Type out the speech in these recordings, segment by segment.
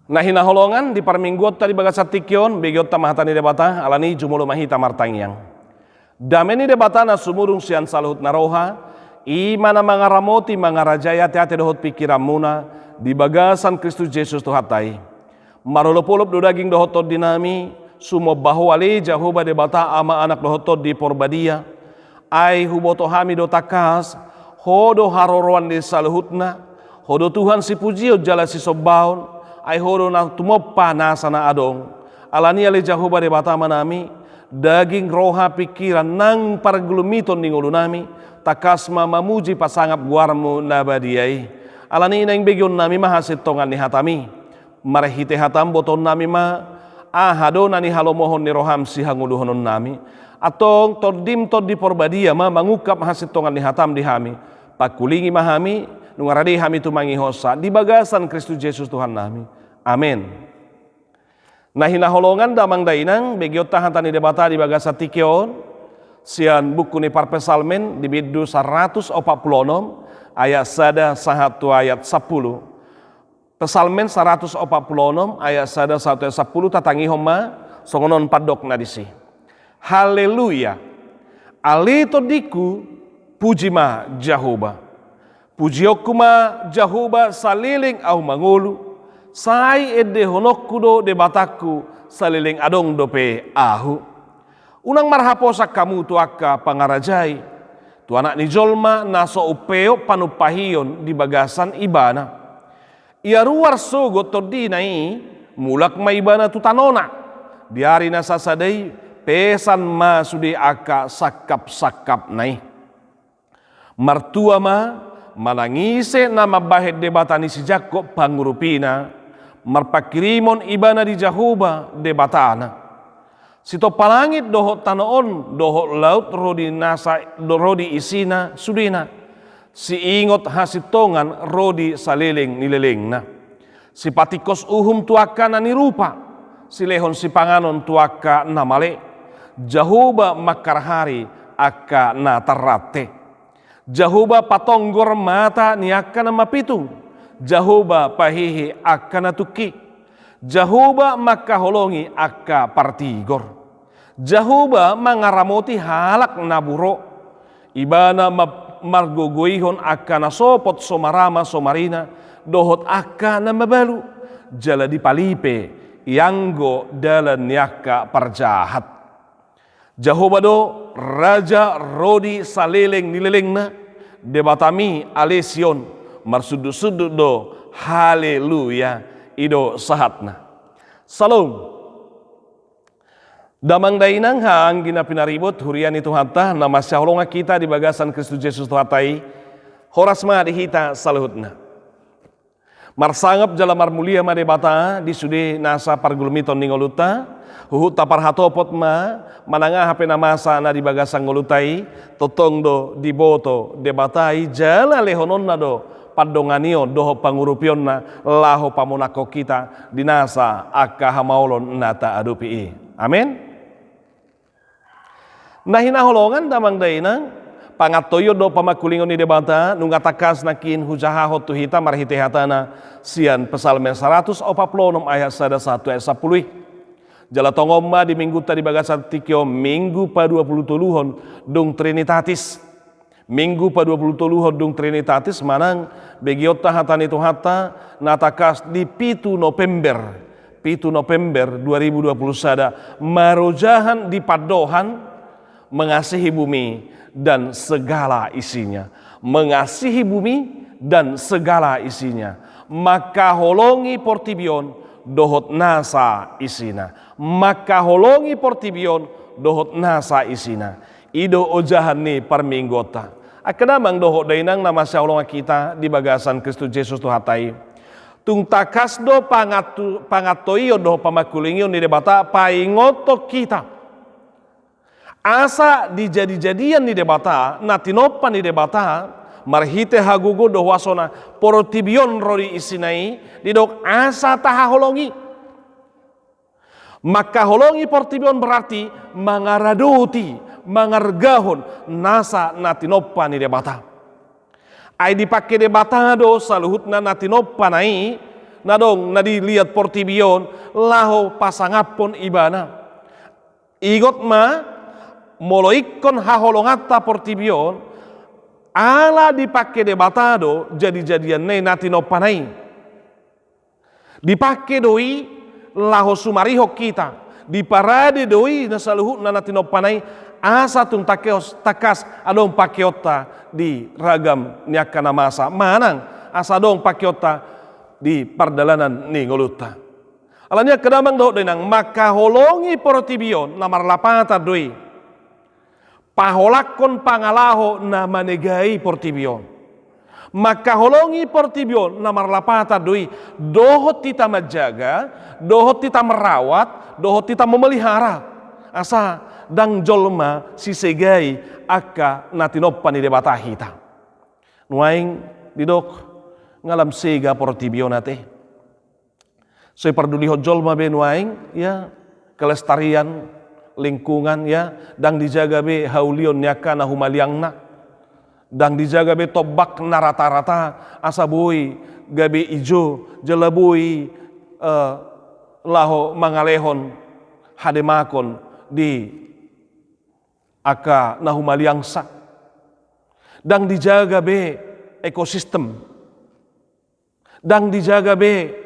Nah hinaholongan di parminggot tadi bagas satikyon begiot tamahatan ni debata alani jumulo mahita martangyang. Dameni debata na sumurung sian saluhut naroha imana mangaramoti mangarajaya te dohot pikiran muna di bagasan Kristus Yesus tuhatai. Marolopolop do daging dohotod dinami sumo bahu ali jahuba debata ama anak dohotod di porbadia ai huboto hami do takas hodo haroroan di saluhutna hodo Tuhan si pujio jala si sobaon ai hodo na tumoppa nasa na adong alani ali jahuba debata manami daging roha pikiran nang parglumiton ningulu nami takas mamuji pasangap guarmu nabadiai alani nang begyon nami mahasit tongan ni hatami marehite hatam boton nami ma ahado nani halomohon ni roham si hanguluhonon nami atong todim tod di porbadia ma mangukap hasit tongan ni hatam di hami pakulingi mahami nungaradi hami tumangi hosa di bagasan Kristus Yesus Tuhan nami amin. Nah hinaholongan damang dainang begiot tahan tani debata di bagasa tikyon sian buku ni parpesalmen di bidu 146 ayat sada sahatu ayat 10 pesalmen 146 ayat sada satu ayat 10 tatangi homa songonon padok nadisi haleluya alito diku puji ma jahuba pujiokuma jahuba saliling au mangulu sai ede honokkudo de bataku saliling adong dope ahu unang marhaposak kamu tuaka pangarajai tu anak ni jolma naso upeo panupahion di bagasan ibana ia ruar sogo tordinai mulak maibana tu tanona diari nasa sadai pesan ma sudi aka sakap nai martua ma manangise nama bahet debatani si Jakob pangurupina marpakirimon ibana di jahuba debatana sito palangit dohot tanoon dohot laut rodi nasa rodi isina sudina si ingot hasitongan rodi saliling nililingna si patikos uhum tuaka na nirupa si lehon si panganon tuaka namale jahuba makarhari aka na tarate jahuba patonggor mata niaka na mapitung jahuba pahihi aka natuki jahuba makaholongi aka partigor jahuba mangaramoti halak naburo ibana margogoihon aka nasopot somarama somarina dohot aka na mabalu jala di palipe yanggo dalan niaka parjahat jahuba do raja rodi saliling nililingna debatami alesion marsudut-sudut do haleluya ido sahatna salom damang dainang hang gina pinaribot hurian itu hatta nama syaholonga kita di bagasan Kristus Yesus tuhatai horas ma dihita saluhutna marsangap jala marmulia ma debata di sudi nasa pargulumiton ningoluta huhut tapar hatopot ma mananga hape namasa na di bagasan ngolutai totong do diboto debatai jala lehonon na do padonganio doho pangurupion na laho pamunako kita dinasa aka hamaulon nata adupi amin. Nah hinaholongan damang dainang pangatoyo do pamakulingon ni debata nungatakas nakin hujahahot tuhita marhite hatana sian pesalmen 146 ayat 1 ayat 10 jala tongomba di minggu tadi bagasan tikyo minggu pa 27 dung trinitatis minggu pa 27 dung trinitatis manang begiot tahatan itu hata natakas di pitu November 2021 marojahan di padohan mengasihi bumi dan segala isinya mengasihi bumi dan segala isinya maka holongi portibion dohot nasa isina maka holongi portibion dohot nasa isina ido ojahan ni parminggota akenamang dohot dainang nama syaulonga kita di bagasan Kristus Yesus tuhatai tung takas do pangatoyo do pamakulingion ni debata paingoto kita asa dijadi-jadian ni debata natinopan ni debata marhite hagugo do wasona porotibion rodi isinai didok asa taha holongi maka holongi portibion berarti mangaraduti mangargahon nasa natinopan ni debata ai dipake debata do saluhutna natinopan ai nadong nadiliat portibion laho pasangapon ibana. Igot ma moloikon haholongata portibion ala dipakai debatado jadi-jadian nei natino panai. Dipakai doi laho sumariho kita. Diparade doi na saluhut na natino panai asa tung takas adong pakiota di ragam nyakana masa manang asa dong pakiota di pardalanan ni ngoluta. Alanya kedamang doh denang maka holongi portibion namar lapata doi paholakon pangalaho na manegai portibion maka holongi portibion namar lapata doi dohot tita majaga dohot tita merawat dohot tita memelihara asa dang jolma si segai aka natinopan ni debata hita nuaing didok ngalam sega portibion nate so parduli jolma be nuaing ya kelestarian lingkungan ya dang dijaga be haulion nyaka na humaliangna dang dijaga be tobak na rata-rata asa boy gabe ijo jelabui laho mangalehon hademakon di aka nahumaliangsa dang dijaga be ekosistem dang dijaga be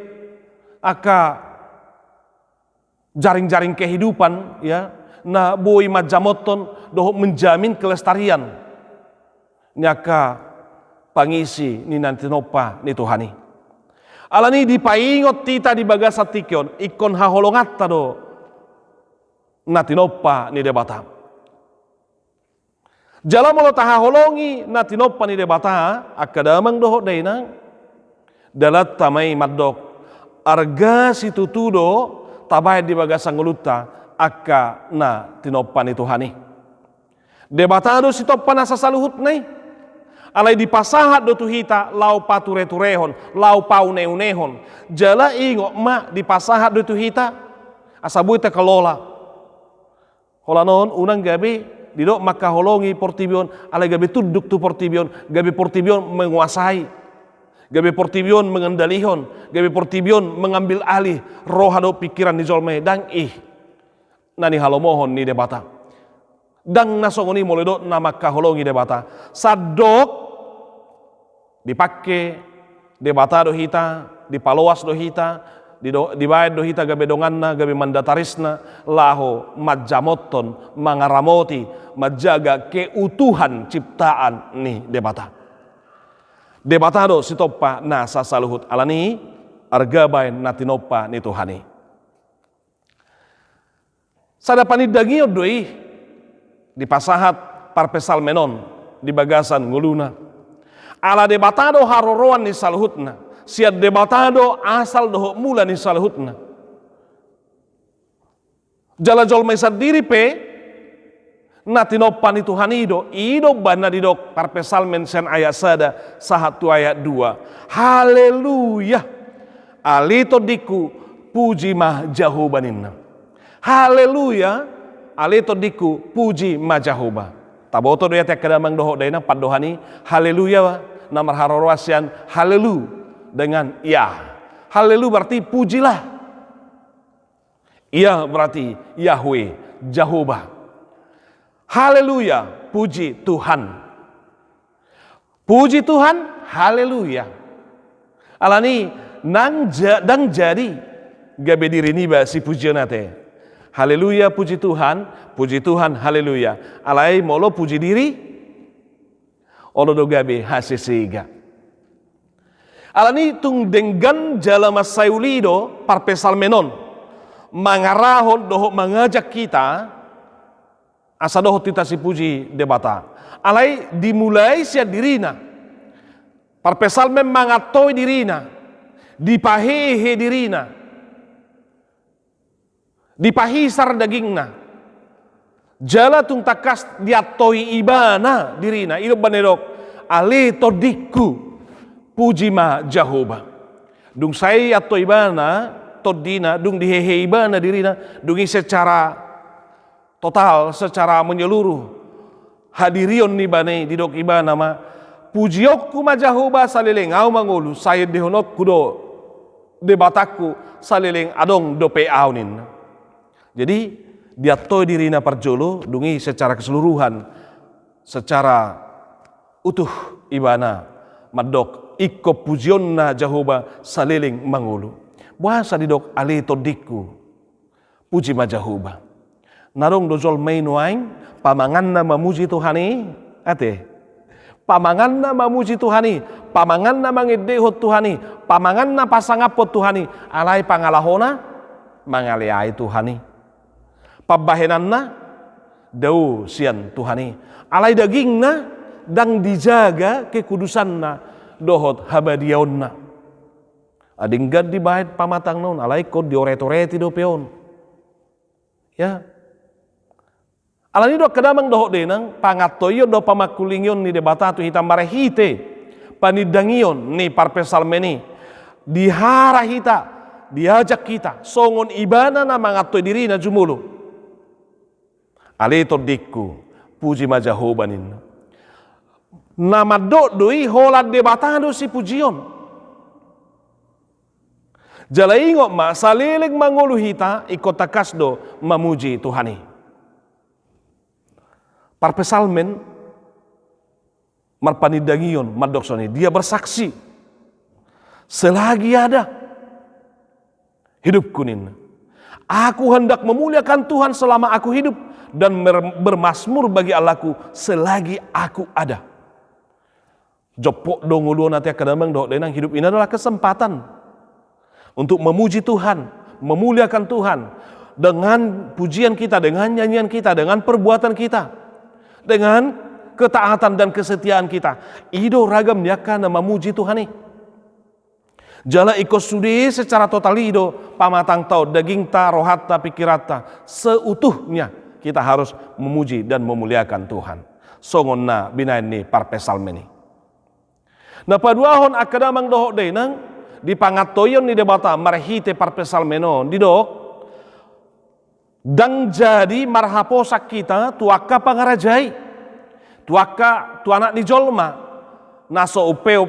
aka jaring-jaring kehidupan ya na boi majamoton doh menjamin kelestarian nyaka pangisi ni nantinopa ni Tuhani alani dipaingot tita di bagasa tikyon ikon haholongat do natinopa ni debata jala molo tahaholongi natinopa ni debata akadamang doho daina dalat tamai maddok arga situtudo tabay di bagasa nguluta akka na tinopa ni Tuhani debatado si topa na sasaluhut nai alay di pasahat do tuhita lau pature-turehon lau paune-unehon jala ingo ma di pasahat do tuhita asabuy ta kelola hola non unang gabi didok maka holongi portibion alay gabi tuduk tu portibion gabi portibion menguasai gabi portibion mengendalihon gabi portibion mengambil alih rohado pikiran di jolme dang nani halomohon ni debata dang nasongoni moledot nama kaholongi debata sadok dipakai debata do hita dipaloas do hita dibayad do hita gabe donganna gabe mandatarisna laho majamoton mangaramoti majaga keutuhan ciptaan ni debata debatado sitopa na sasaluhut alani argabay natinopa ni Tuhani sada panidagio doi di pasahat parpesal menon di bagasan nguluna ala debatado haroroan ni saluhutna siat debatado asal doho mula ni saluhutna jala jolmai sadiri pe natinopa ni Tuhani ido bana didok parpesal mensen ayat sada sahatu ayat 2 haleluya alito diku puji mah jahubaninna haleluya alito diku puji mah jahuba taboto doya tek kadamang doho daina padohani haleluya namar harorwasian halelu dengan ya halelu berarti pujilah ya berarti Yahweh Jehovah haleluya puji Tuhan haleluya alani dang jadi gabe diri niba si pujianate haleluya puji Tuhan haleluya alai molo puji diri olo do gabe hasisiga alani tung denggan jalama sayulido parpesal menon mangarahon doho mengajak kita asa doho tita si puji debata alai dimulai sia dirina parpesal memangatoi dirina dipahehe dirina dipahisar dagingna jala tung takas diatoi ibana dirina ilo banedok ale todiku puji ma Jehovah dung saya atau ibana todina dung dihehe ibana dirina dungi secara total secara menyeluruh hadirion ni bane didok ibana ma pujiok kuma Jehovah salilengau mangulu saya dihonok kudo debataku saliling adong dope aunin. Jadi dia toy dirina parjolo dungi secara keseluruhan, secara utuh ibana madok ikko pujionna Jahoba saliling mangulu. Bahasa didok ali todikku puji majahoba. Narong dojol mainuaing pamanganna mamuji Tuhani ate. Pamanganna mamuji Tuhani, pamanganna mangedehot Tuhani, pamanganna pasangapot Tuhani, alay pangalahona mangaliay Tuhani. Pabahenanna dau sian Tuhani, alay dagingna dang dijaga kekudusanna dohot habadiaonna. Adinggad di bahit pamatang non, alay kod dioretoreti do peon. Ya. Alani do kadamang dohot denang pangatoyo do pamakulingon ni debata tu hitam marehite panidangion ni parpesalmeni dihara hita diajak kita songon ibana na mangatoy diri na jumulo. Alito dikku puji majahobanin. Nama doi holat debatado si pujion. Jalaingo ma salilig mangulu hita ikot takasdo mamuji Tuhani. Parpesalmen marpanidangion madoksoni dia bersaksi selagi ada hidup kunin. Aku hendak memuliakan Tuhan selama aku hidup dan bermasmur bagi Allahku selagi aku ada. Jopok donguluan nanti kadamang doh denang hidup ini adalah kesempatan untuk memuji Tuhan, memuliakan Tuhan dengan pujian kita, dengan nyanyian kita, dengan perbuatan kita, dengan ketaatan dan kesetiaan kita. Ido ragam yakana memuji Tuhan ini. Jala ikut sudi secara total ido pamatang tau daging ta rohata pikirata seutuhnya kita harus memuji dan memuliakan Tuhan. Songonna binain ni parpesalmeni. Na paduahon akadamang dohok denang di pangatoyon ni debata marhite parpesalmeno didok dang jadi marhaposak kita tuaka pangarajai tuaka tuanak di jolma naso upeo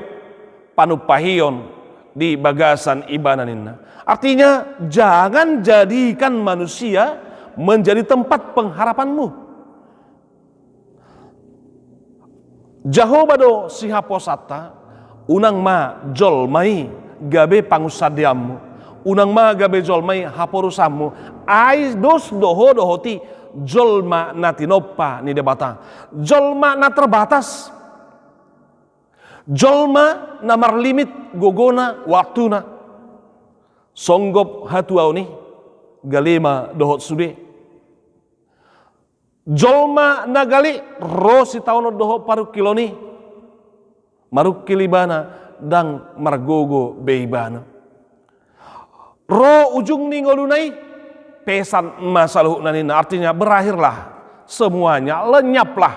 panupahion di bagasan ibananinna. Artinya jangan jadikan manusia menjadi tempat pengharapanmu. Jahobado sihaposata unang ma jolmai gabe pangusadiammu, unang ma gabe jolmai haporusammu, ai dos doho dohoti jolma natinopa ni debata, jolma na terbatas, jolma na marlimit gogona waktuna, songgop hatuau ni galima dohot sude, jolma na gali rosi tauno doho paru kiloni, maruk kilibana dang margogo beibana. Ro ujung ningolunai pesan masalah nanina, artinya berakhirlah semuanya, lenyaplah,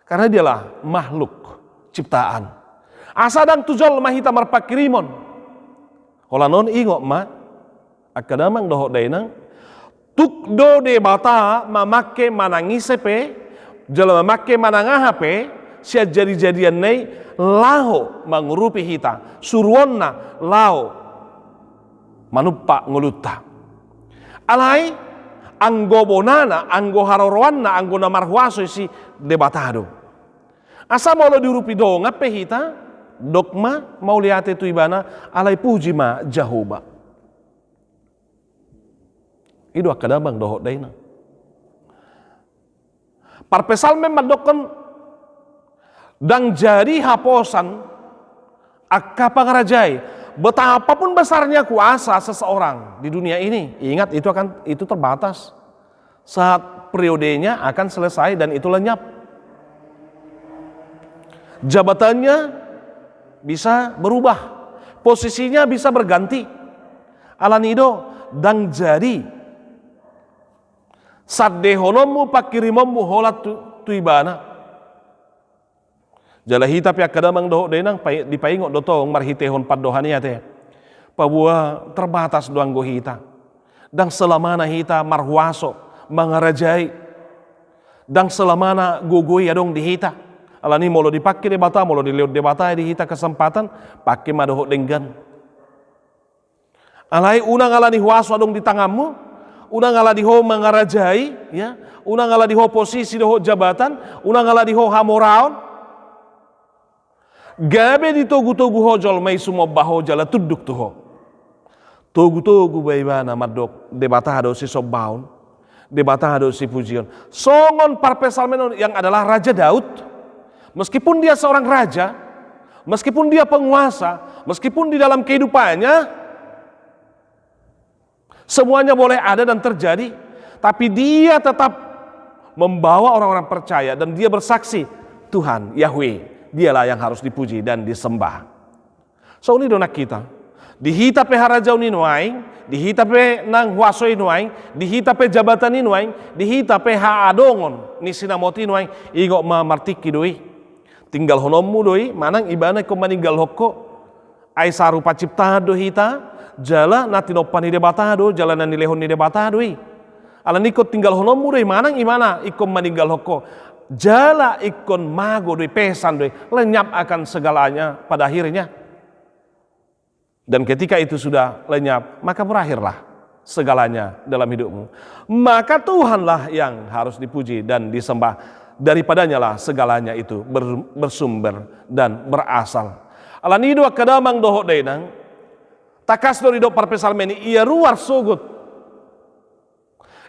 karena dialah makhluk ciptaan. Asadang tujol mahita marpakirimon. Holanon ingok ma akadamang dohok dainang tukdo de bata mamake manangisepe jala mamake manangahape sia jadi-jadian nei laho mangurupi hita suruonna lao manupa nguluta alai anggo bonana anggo haroroanna anggo namarhuaso si debatado asa molo dirupi do ngape hita dokma mauliate tu ibana alai puji ma Jahoba ido akadamang dohok daina parpesalmen madokon dang jadi haposan akka pangarajai betapapun besarnya kuasa seseorang di dunia ini, ingat itu terbatas, saat periodenya akan selesai dan itu lenyap, jabatannya bisa berubah, posisinya bisa berganti, alanido dang jadi saddehonomu pakirimomu holat tuibana jala hita pia kadamang dohok denang dipaingok dotong marhitehon paddohani ate pabua terbatas doang go hita dang selamana hita marhuaso mangarajai dang selamana gogoi adong di hita alani molo dipakai debata molo diliut debata di hita kesempatan pakai madohok denggan Alai unang alani huaso adong di tanganmu, unang alani ho mangarajai, ya, unang alani ho posisi doho jabatan, unang alani ho hamoraon. Gabe di togu-togu ho jol mai sumo baho jala tuduk tuho. Togu-togu baibana madok debata hado si sobbaun, debata hado si pujion. Songon parpesal menon yang adalah Raja Daud, meskipun dia seorang raja, meskipun dia penguasa, meskipun di dalam kehidupannya semuanya boleh ada dan terjadi, tapi dia tetap membawa orang-orang percaya dan dia bersaksi, Tuhan Yahweh, dialah yang harus dipuji dan disembah. So ini donak kita, dihita pe harajau ni nuaing, dihita pe nang huasoi nuaing, dihita pe jabatan ni nuaing, dihita pe haadongon ni sinamoti nuaing, igok mamartiki doi. Tinggal honommu doi, manang ibana ko maninggal hokko, ai sarupa cipta dohita, jala nati nopani debatado, jala nani lehon ni debatado. Ala nikot tinggal honommu doi, manang imana ikom maninggal hokko, jala ikon mago doi pesan doi, lenyap akan segalanya pada akhirnya. Dan ketika itu sudah lenyap, maka berakhirlah segalanya dalam hidupmu. Maka Tuhanlah yang harus dipuji dan disembah. Daripadanya lah segalanya itu bersumber dan berasal. Alani dua kadamang doho denang, takas dori do parpesal meni ia ruar sogot.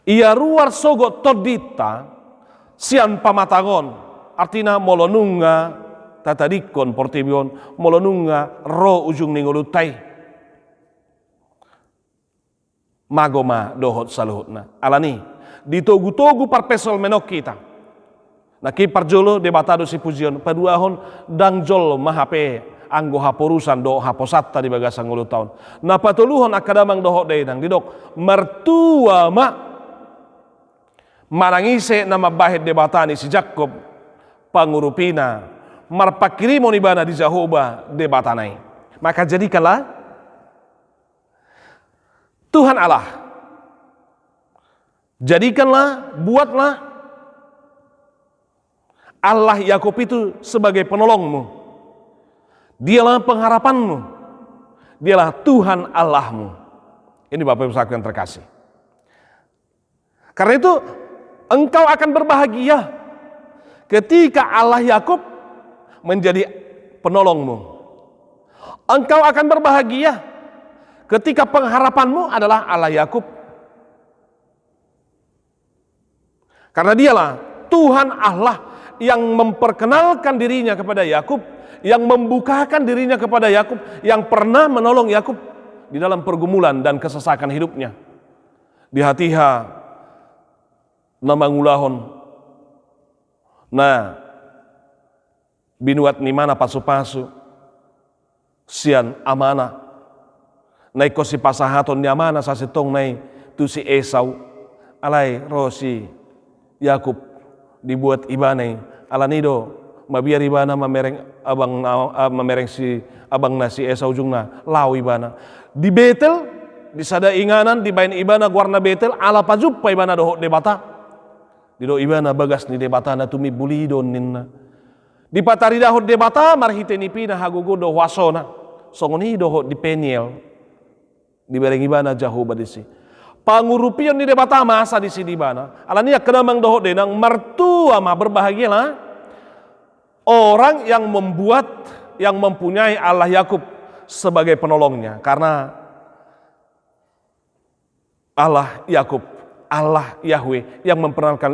Ia ruar sogot todita sian pamatangon. Artina molonunga tatadikon portibion, molonunga ro ujung ningolutai. Magoma dohot saluhutna. Alani ditogu-togu parpesal menok kita. Naki parjolo debatado si pujion paduahon dang jol mahape anggo haporusan do haposata di bagasang ngulu taon. Na patuluhon akadamang doho deidang didok mertua ma marangise na mabahid debatani si Jacob pangurupina marpakirimo ni bana di Jahoba debatanai. Maka jadikanlah Tuhan Allah, jadikanlah, buatlah Allah Yakub itu sebagai penolongmu. Dialah pengharapanmu. Dialah Tuhan Allahmu. Ini Bapak Ibu Saudara yang terkasih. Karena itu engkau akan berbahagia ketika Allah Yakub menjadi penolongmu. Engkau akan berbahagia ketika pengharapanmu adalah Allah Yakub. Karena dialah Tuhan Allah yang memperkenalkan dirinya kepada Yakub, yang membukakan dirinya kepada Yakub, yang pernah menolong Yakub di dalam pergumulan dan kesesakan hidupnya. Di hatiha namangulahon nah binuat ni mana pasu-pasu sian amana naik kosi pasahaton ni amana sa sitong nai tu si Esau alai rosi Yakub dibuat ibanai alanido mabiar ibana mamereng abang mamereng si abang nasi Esau jungna lau ibana di Betel di sada inganan di bain ibana warna Betel ala pajupa ibana doho debata dido ibana bagas ni debata na tumi bulidon ninna di patari dahot debata marhite ni pina hagugo do wasona songoni doho di Peniel di bereng ibana Jahoba disi pangurupion ni debata masa di sini bana. Alania kenamang doho denang mertua mah berbahagialah orang yang membuat yang mempunyai Allah Yakub sebagai penolongnya karena Allah Yakub, Allah Yahweh yang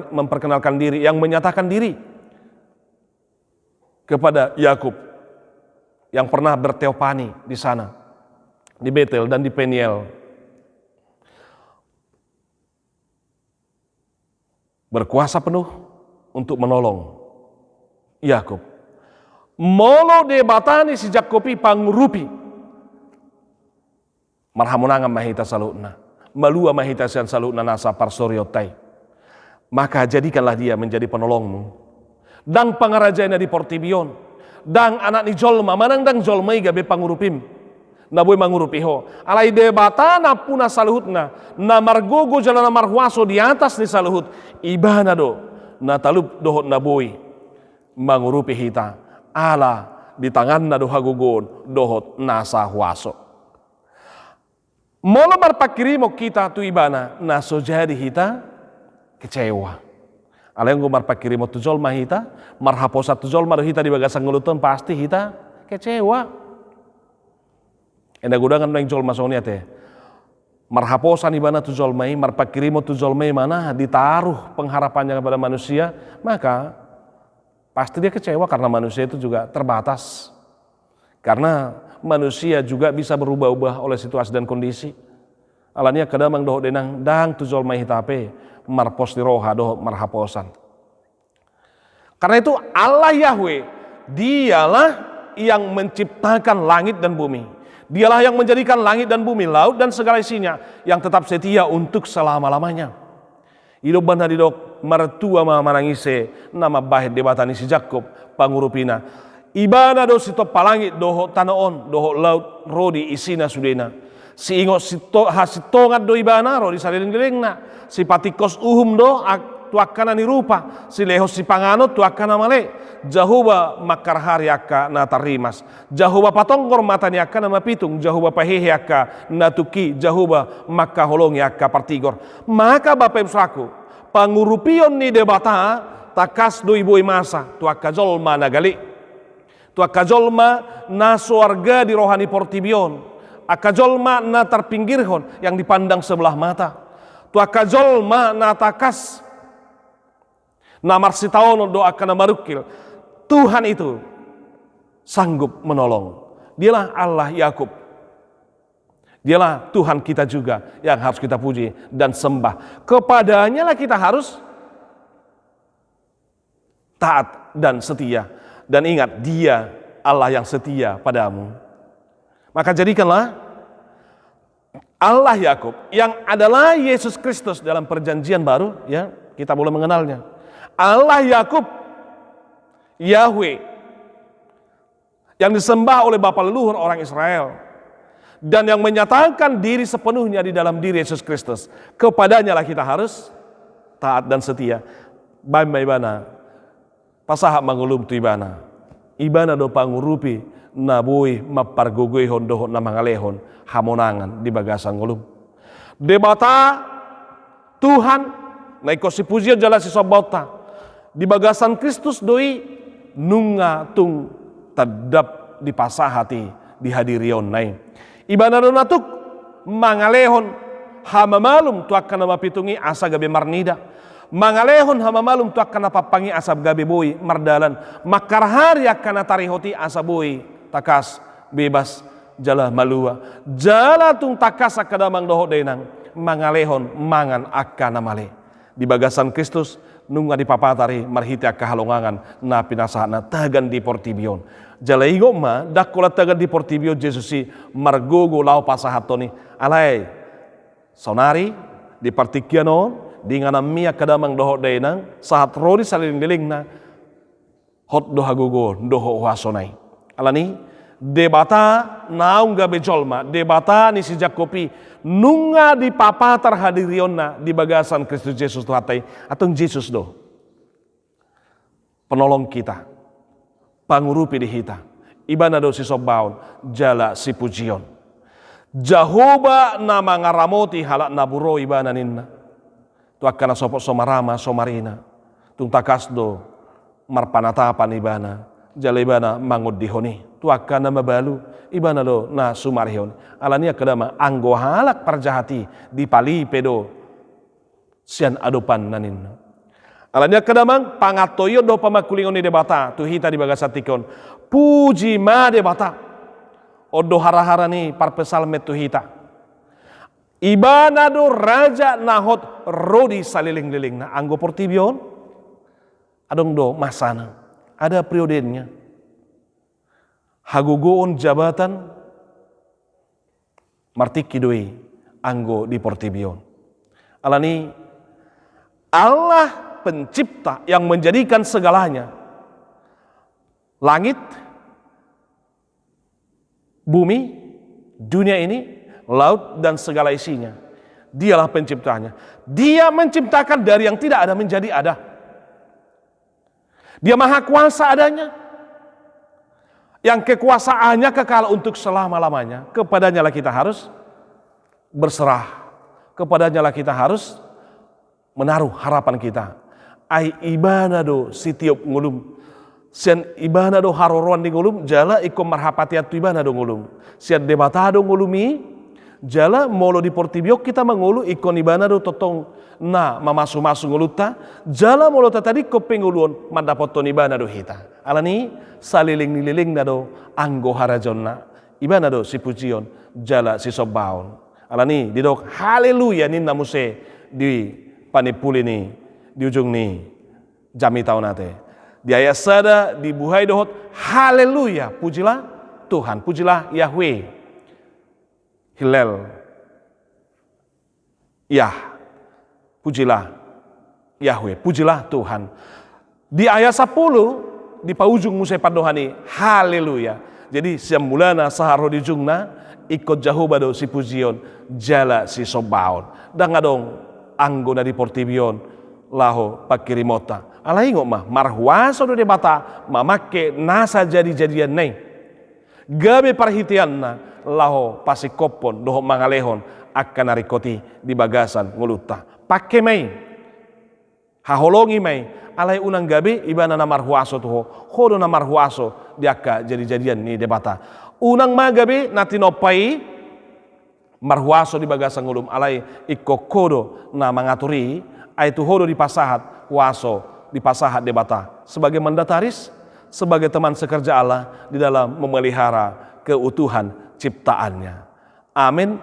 memperkenalkan diri, yang menyatakan diri kepada Yakub yang pernah berteopani di sana di Betel dan di Peniel. Berkuasa penuh untuk menolong Yakub. Molo debatani si Jakobi pangurupi. Marhamunangan mahita salutna. Malua mahita sian salutna nasa parsoriotai. Maka jadikanlah dia menjadi penolongmu. Dang pangarajainya di Portibion. Dang anak ni jolma. Manang dang jolmai gabe pangurupim. Naboy mangurupi ho. Alai debata na puna saluhutna. Na margogo jalan marhuaso di atas ni saluhut. Ibana do. Na talup dohot naboy. Mangurupi hita. Ala di tangan na do hagugon. Dohot nasa huaso. Molo marpakirimo kita tu ibana naso jadi hita kecewa. Aleng go marpakirimo tu jolma hita, marhaposa tu jolma hita di bagasan nguluton pasti hita kecewa. Enda gudangan nang jolma sonia teh. Marhaposan ibana tu jolmai, marpakirimo tu jolmai mana ditaruh pengharapannya kepada manusia, maka pasti dia kecewa karena manusia itu juga terbatas. Karena manusia juga bisa berubah-ubah oleh situasi dan kondisi. Alania kadang doh denang dang tu jolmai hitape marpos di roha doh marhaposan. Karena itu Allah Yahweh, dialah yang menciptakan langit dan bumi. Dialah yang menjadikan langit dan bumi, laut dan segala isinya, yang tetap setia untuk selama-lamanya. Hidup banda didok mertua manangise nama bahit debatani si Jakob pangurupina. Ibana do si palangit doho tanaon doho laut rodi isina sudena. Si ingo hasitongat do ibana rodi saliling-lilingna. Si patikos uhum do tuakana ni rupa. Si lehos si panganot tuakana male. Jahuba makarhari akka na tarimas. Jahuba patonggor matani akka na mapitung. Jahuba pahehe akka na tuki. Jahuba makaholongi akka partigor. Maka Bapak Ibu pangurupion ni debata takas do ibu masa tuaka jolma nagali. Tua kajolma na suarga di rohani portibion, akajolma na terpinggirhon yang dipandang sebelah mata. Tua kajolma na takas na marsitaon doakan na marukil. Tuhan itu sanggup menolong. Dialah Allah Yakub. Dialah Tuhan kita juga yang harus kita puji dan sembah. Kepadanya lah kita harus taat dan setia. Dan ingat, dia Allah yang setia padamu. Maka jadikanlah Allah Yakub yang adalah Yesus Kristus dalam perjanjian baru, ya, kita boleh mengenalnya. Allah Yakub, Yahweh, yang disembah oleh bapa leluhur orang Israel, dan yang menyatakan diri sepenuhnya di dalam diri Yesus Kristus. Kepadanya lah kita harus taat dan setia. Baimana pasaha mangulum tu ibana do pangurupi nabui mapargogoihon dohon na mangalehon hamonangan di bagasan ngulum debata Tuhan naiko si pujian jala si sobota di bagasan Kristus doi nunga tung tadap di pasahati di hadirion nai ibana do natuk mangalehon hamamalum tu akan mapitungi asa gabe marnida. Mangalehon hama malum tu akan papangi asab gabe boi mardalan makarhari akan tarihoti asaboi takas bebas jala malua jala tung takas akadamang doho denang mangalehon mangan akan male di bagasan Kristus nunga di papatari marhiti akahalongangan na pinasana tagan di portibion jala igo ma dakola tagan di portibion Jesusi margogo lau pasahatoni alai sonari di partikianon dengan mia kadamang doho denang saat rodi saling-liling na hot doha gugo doho wasonai alani debata naung gabe jolma debata ni si Jakobi nunga di papa terhadirionna di bagasan Kristus Yesus tuhatai atau Yesus do penolong kita pangurupi di hita ibana do si sobaun jala si pujion Jahoba nama ngaramoti halak naburo ibana ninna tu akan sopok somarama somarina tung takasdo marpanatapan ibana jalibana mangud dihoni tu akan nama balu ibana do na sumarihon alania kedama anggo halak parjahati di pali pedo sian adopan nanin alania kedamang pangatoyo do pamakulingon di debata tu hita di bagasatikon puji ma debata odo hara-hara ni parpesal metu hita ibana do raja nahot rodi saliling-liling na anggo portibion adong do masana ada periodenya hagugoon jabatan martiki doi anggo di portibion alani Allah pencipta yang menjadikan segalanya langit bumi dunia ini laut dan segala isinya. Dialah penciptanya. Dia menciptakan dari yang tidak ada menjadi ada. Dia maha kuasa adanya. Yang kekuasaannya kekal untuk selama-lamanya. Kepadanya lah kita harus berserah kepadanya lah kita harus menaruh harapan kita. Ai ibana do sitiop ngulum, sian ibana do haroroan di ngulum, jala iko marhapati atu ibana do ngulum, sian debata do ngulumi, jala molo di portibiok kita mengulu ikon ibana do totong na mamasu-masu nguluta, jala molo tadi ko penguluan mandapoton ibana do hita. Alani saliling-liling na do anggo harajonna, ibana do si pujion, jala si sobaon. Alani didok haleluya nin namuse di panipuli ni di ujung ni jami tahun nate. Di ayat sada di buhai dohot haleluya, pujilah Tuhan, pujilah Yahweh. Hillel. Ya. Pujilah Yahweh, pujilah Tuhan. Di ayat 10 di paujung musai padohani haleluya. Jadi siam mulana saharo di jungna ikut jauh bado si pujion jala si sobaon. Dan ngadong anggona di portibion laho pakirimota. Alai ngok mah marhuaso do debata mamake nasa jadi-jadian nei. Gabe parhitianna laho pasikopon doho mangalehon akan narikoti di bagasan nguluta. Pakai mai haholongi mai alai unang gabe ibana na marhuaso tuho hodo na marhuaso diaka jadi-jadian ni debata. Unang magabe natinopai marhuaso di bagasan ngulum alai ikokodo na mangaturi aitu hodo di pasahat waso di pasahat debata sebagai mandataris, sebagai teman sekerja Allah di dalam memelihara keutuhan ciptaannya. Amin.